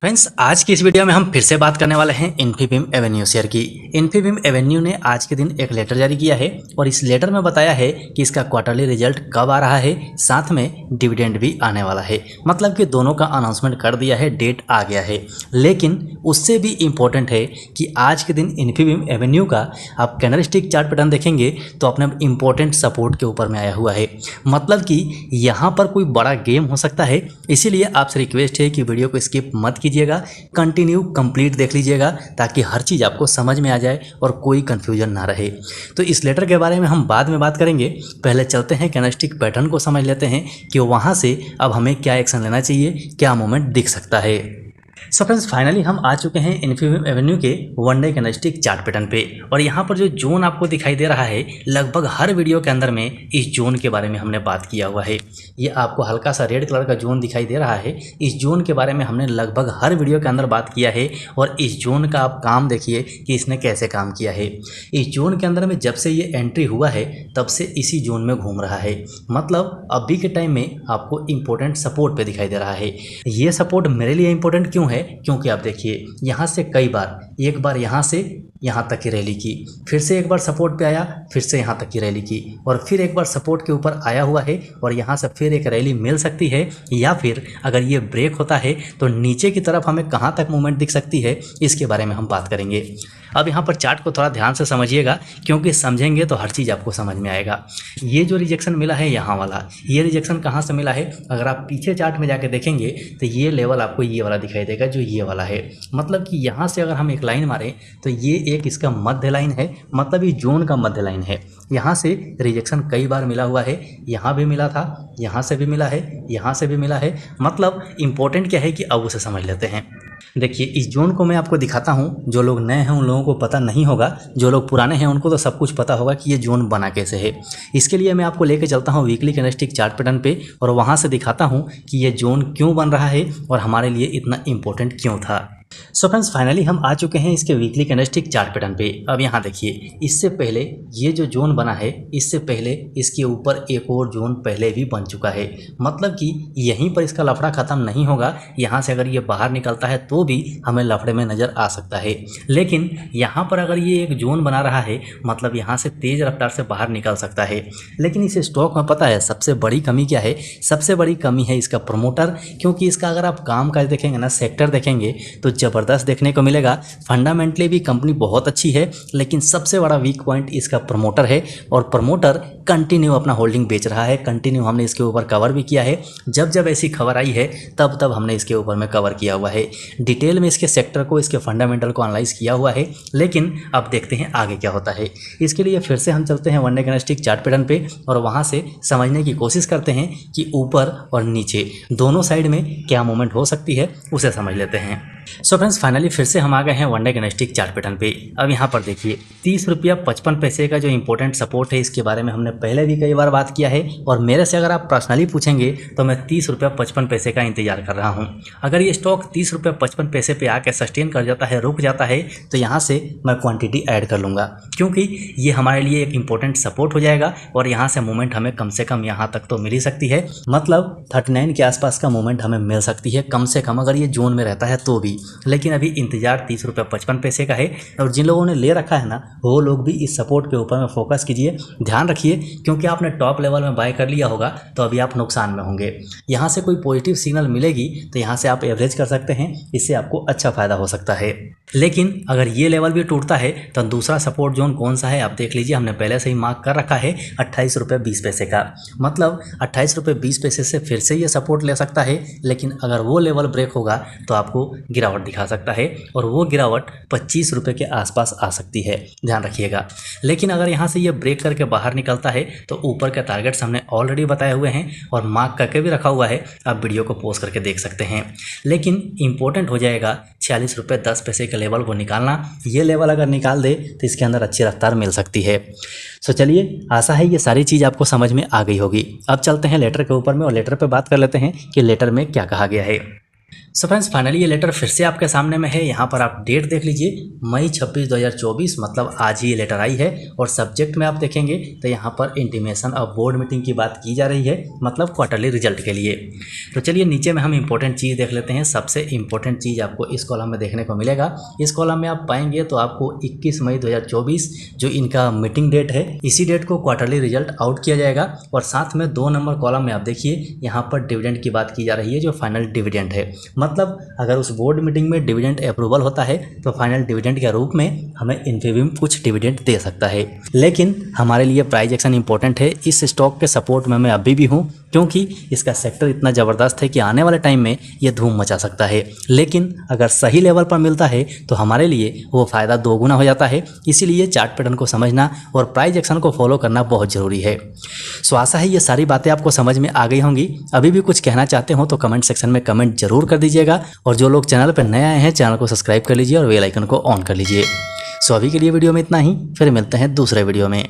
Friends, आज की इस वीडियो में हम फिर से बात करने वाले हैं इन्फीबीम एवेन्यू शेयर की। इन्फीबीम एवेन्यू ने आज के दिन एक लेटर जारी किया है और इस लेटर में बताया है कि इसका क्वार्टरली रिजल्ट कब आ रहा है, साथ में डिविडेंड भी आने वाला है। मतलब कि दोनों का अनाउंसमेंट कर दिया है, डेट आ गया है। लेकिन उससे भी इम्पोर्टेंट है कि आज के दिन इन्फीबीम एवेन्यू का आप कैंडलस्टिक चार्ट पैटर्न देखेंगे तो अपने इम्पोर्टेंट सपोर्ट के ऊपर में आया हुआ है। मतलब कि यहाँ पर कोई बड़ा गेम हो सकता है, इसीलिए आपसे रिक्वेस्ट है कि वीडियो को स्किप मत कीजिएगा, कंटिन्यू कंप्लीट देख लीजिएगा ताकि हर चीज़ आपको समझ में आ जाए और कोई कंफ्यूजन ना रहे। तो इस लेटर के बारे में हम बाद में बात करेंगे, पहले चलते हैं कैंडलस्टिक पैटर्न को समझ लेते हैं कि वहाँ से अब हमें क्या एक्शन लेना चाहिए, क्या मूवमेंट दिख सकता है। सो फ्रेंड्स, फाइनली हम आ चुके हैं इन्फीबीम एवेन्यू के one day candlestick chart pattern पे और यहाँ पर जो जोन आपको दिखाई दे रहा है, लगभग हर वीडियो के अंदर में इस जोन के बारे में हमने बात किया हुआ है। ये आपको हल्का सा रेड कलर का जोन दिखाई दे रहा है, इस जोन के बारे में हमने लगभग हर वीडियो के अंदर बात किया है। और इस जोन का आप काम देखिए कि इसने कैसे काम किया है। इस जोन के अंदर में जब से ये एंट्री हुआ है तब से इसी जोन में घूम रहा है। मतलब अभी के टाइम में आपको इंपॉर्टेंट सपोर्ट पे दिखाई दे रहा है। ये सपोर्ट मेरे लिए इंपॉर्टेंट क्यों है? क्योंकि आप देखिए यहाँ से कई बार, एक बार यहाँ से यहाँ तक की रैली की, फिर से एक बार सपोर्ट पे आया, फिर से यहाँ तक की रैली की और फिर एक बार सपोर्ट के ऊपर आया हुआ है और यहाँ से फिर एक रैली मिल सकती है। या फिर अगर ये ब्रेक होता है तो नीचे की तरफ हमें कहाँ तक मूवमेंट दिख सकती है, इसके बारे में हम बात करेंगे। अब यहाँ पर चार्ट को थोड़ा ध्यान से समझिएगा, क्योंकि समझेंगे तो हर चीज़ आपको समझ में आएगा। ये जो रिजेक्शन मिला है यहाँ वाला, ये रिजेक्शन कहाँ से मिला है? अगर आप पीछे चार्ट में जाके देखेंगे तो ये लेवल आपको ये वाला दिखाई देगा, जो ये वाला है। मतलब कि यहाँ से अगर हम एक लाइन मारें तो ये एक इसका मध्य लाइन है, मतलब ये जोन का मध्य लाइन है। यहाँ से रिजेक्शन कई बार मिला हुआ है, यहाँ भी मिला था, यहाँ से भी मिला है, यहाँ से भी मिला है। मतलब इम्पोर्टेंट क्या है कि अब उसे समझ लेते हैं। देखिए, इस जोन को मैं आपको दिखाता हूँ। जो लोग नए हैं उन लोगों को पता नहीं होगा, जो लोग पुराने हैं उनको तो सब कुछ पता होगा कि ये जोन बना कैसे है। इसके लिए मैं आपको लेके चलता हूँ वीकली कैंडलस्टिक चार्ट पैटर्न पे और वहाँ से दिखाता हूँ कि ये जोन क्यों बन रहा है और हमारे लिए इतना इम्पोर्टेंट क्यों था। सो फ्रेंड्स, फाइनली हम आ चुके हैं इसके वीकली कैंडलस्टिक चार्ट पैटर्न पे। अब यहाँ देखिए, इससे पहले ये जो जोन बना है, इससे पहले इसके ऊपर एक और जोन पहले भी बन चुका है। मतलब कि यहीं पर इसका लफड़ा ख़त्म नहीं होगा। यहाँ से अगर ये बाहर निकलता है तो भी हमें लफड़े में नज़र आ सकता है। लेकिन यहाँ पर अगर ये एक जोन बना रहा है, मतलब यहाँ से तेज़ रफ्तार से बाहर निकल सकता है। लेकिन इस स्टॉक में पता है सबसे बड़ी कमी क्या है? सबसे बड़ी कमी है इसका प्रमोटर। क्योंकि इसका अगर आप काम काज देखेंगे ना, सेक्टर देखेंगे तो ज़बरदस्त देखने को मिलेगा। फंडामेंटली भी कंपनी बहुत अच्छी है, लेकिन सबसे बड़ा वीक पॉइंट इसका प्रमोटर है। और प्रमोटर कंटिन्यू अपना होल्डिंग बेच रहा है। कंटिन्यू हमने इसके ऊपर कवर भी किया है। जब जब ऐसी खबर आई है तब तब हमने इसके ऊपर में कवर किया हुआ है। डिटेल में इसके सेक्टर को, इसके फंडामेंटल को एनालाइज किया हुआ है। लेकिन अब देखते हैं आगे क्या होता है। इसके लिए फिर से हम चलते हैं one day candlestick chart pattern पे और वहाँ से समझने की कोशिश करते हैं कि ऊपर और नीचे दोनों साइड में क्या मूवमेंट हो सकती है, उसे समझ लेते हैं। सो फ्रेंड्स, फाइनली फिर से हम आ गए हैं one day candlestick chart pattern पे। अब यहाँ पर देखिए, 30 रुपया 55 पैसे का जो इंपॉर्टेंट सपोर्ट है, इसके बारे में हमने पहले भी कई बार बात किया है। और मेरे से अगर आप पर्सनली पूछेंगे तो मैं 30 रुपया 55 पैसे का इंतजार कर रहा हूँ। अगर ये स्टॉक 30 रुपया 55 पैसे पे आके सस्टेन कर जाता है, रुक जाता है, तो यहाँ से मैं क्वान्टिटी ऐड कर लूँगा, क्योंकि ये हमारे लिए एक इंपॉर्टेंट सपोर्ट हो जाएगा। और यहाँ से मूवमेंट हमें कम से कम यहाँ तक तो मिल ही सकती है। मतलब 39 के आसपास का मूवमेंट हमें मिल सकती है कम से कम, अगर ये जोन में रहता है तो भी। लेकिन अभी इंतजार 30 रुपया 55 पैसे का है। और जिन लोगों ने ले रखा है ना, वो लोग भी इस सपोर्ट के ऊपर में फोकस कीजिए, ध्यान रखिए, क्योंकि आपने टॉप लेवल में बाय कर लिया होगा तो अभी आप नुकसान में होंगे। यहाँ से कोई पॉजिटिव सिग्नल मिलेगी तो यहाँ से आप एवरेज कर सकते हैं, इससे आपको अच्छा फायदा हो सकता है। लेकिन अगर ये लेवल भी टूटता है तो दूसरा सपोर्ट जोन कौन सा है आप देख लीजिए, हमने पहले से ही मार्क कर रखा है 28 रुपये 20 पैसे का। मतलब 28 रुपये 20 पैसे से फिर से ये सपोर्ट ले सकता है। लेकिन अगर वो लेवल ब्रेक होगा तो आपको गिरावट दिखा सकता है और वो गिरावट 25 रुपये के आसपास आ सकती है, ध्यान रखिएगा। लेकिन अगर यहाँ से ये ब्रेक करके बाहर निकलता है तो ऊपर के टारगेट्स हमने ऑलरेडी बताए हुए हैं और मार्क करके भी रखा हुआ है, आप वीडियो को पॉज करके देख सकते हैं। लेकिन इंपॉर्टेंट हो जाएगा 46 रुपये 10 पैसे के लेवल को निकालना। ये लेवल अगर निकाल दे तो इसके अंदर अच्छी रफ्तार मिल सकती है। सो चलिए, आशा है ये सारी चीज़ आपको समझ में आ गई होगी। अब चलते हैं लेटर के ऊपर में और लेटर पे बात कर लेते हैं कि लेटर में क्या कहा गया है। सो फ्रेंड्स फाइनली ये लेटर फिर से आपके सामने में है। यहाँ पर आप डेट देख लीजिए, मई 26 2024, मतलब आज ही ये लेटर आई है। और सब्जेक्ट में आप देखेंगे तो यहाँ पर इंटीमेशन ऑफ बोर्ड मीटिंग की बात की जा रही है, मतलब क्वार्टरली रिजल्ट के लिए। तो चलिए नीचे में हम इंपॉर्टेंट चीज़ देख लेते हैं। सबसे इंपॉर्टेंट चीज़ आपको इस कॉलम में देखने को मिलेगा। इस कॉलम में आप पाएंगे तो आपको 21 मई 2024 जो इनका मीटिंग डेट है, इसी डेट को क्वार्टरली रिजल्ट आउट किया जाएगा। और साथ में 2 नंबर कॉलम में आप देखिए यहाँ पर डिविडेंड की बात की जा रही है, जो फाइनल डिविडेंड है। मतलब अगर उस बोर्ड मीटिंग में डिविडेंड अप्रूवल होता है तो फाइनल डिविडेंड के रूप में हमें इन्फीबीम कुछ डिविडेंड दे सकता है। लेकिन हमारे लिए प्राइस एक्शन इंपॉर्टेंट है। इस स्टॉक के सपोर्ट में मैं अभी भी हूँ, क्योंकि इसका सेक्टर इतना ज़बरदस्त है कि आने वाले टाइम में ये धूम मचा सकता है। लेकिन अगर सही लेवल पर मिलता है तो हमारे लिए वो फ़ायदा 2 गुना हो जाता है। इसीलिए चार्ट पैटर्न को समझना और प्राइस एक्शन को फॉलो करना बहुत ज़रूरी है। सो आशा है ये सारी बातें आपको समझ में आ गई होंगी। अभी भी कुछ कहना चाहते हो तो कमेंट सेक्शन में कमेंट जरूर कर दीजिएगा। और जो लोग चैनल पर नए आए हैं, चैनल को सब्सक्राइब कर लीजिए और बेल आइकन को ऑन कर लीजिए। सो अभी के लिए वीडियो में इतना ही, फिर मिलते हैं दूसरे वीडियो में।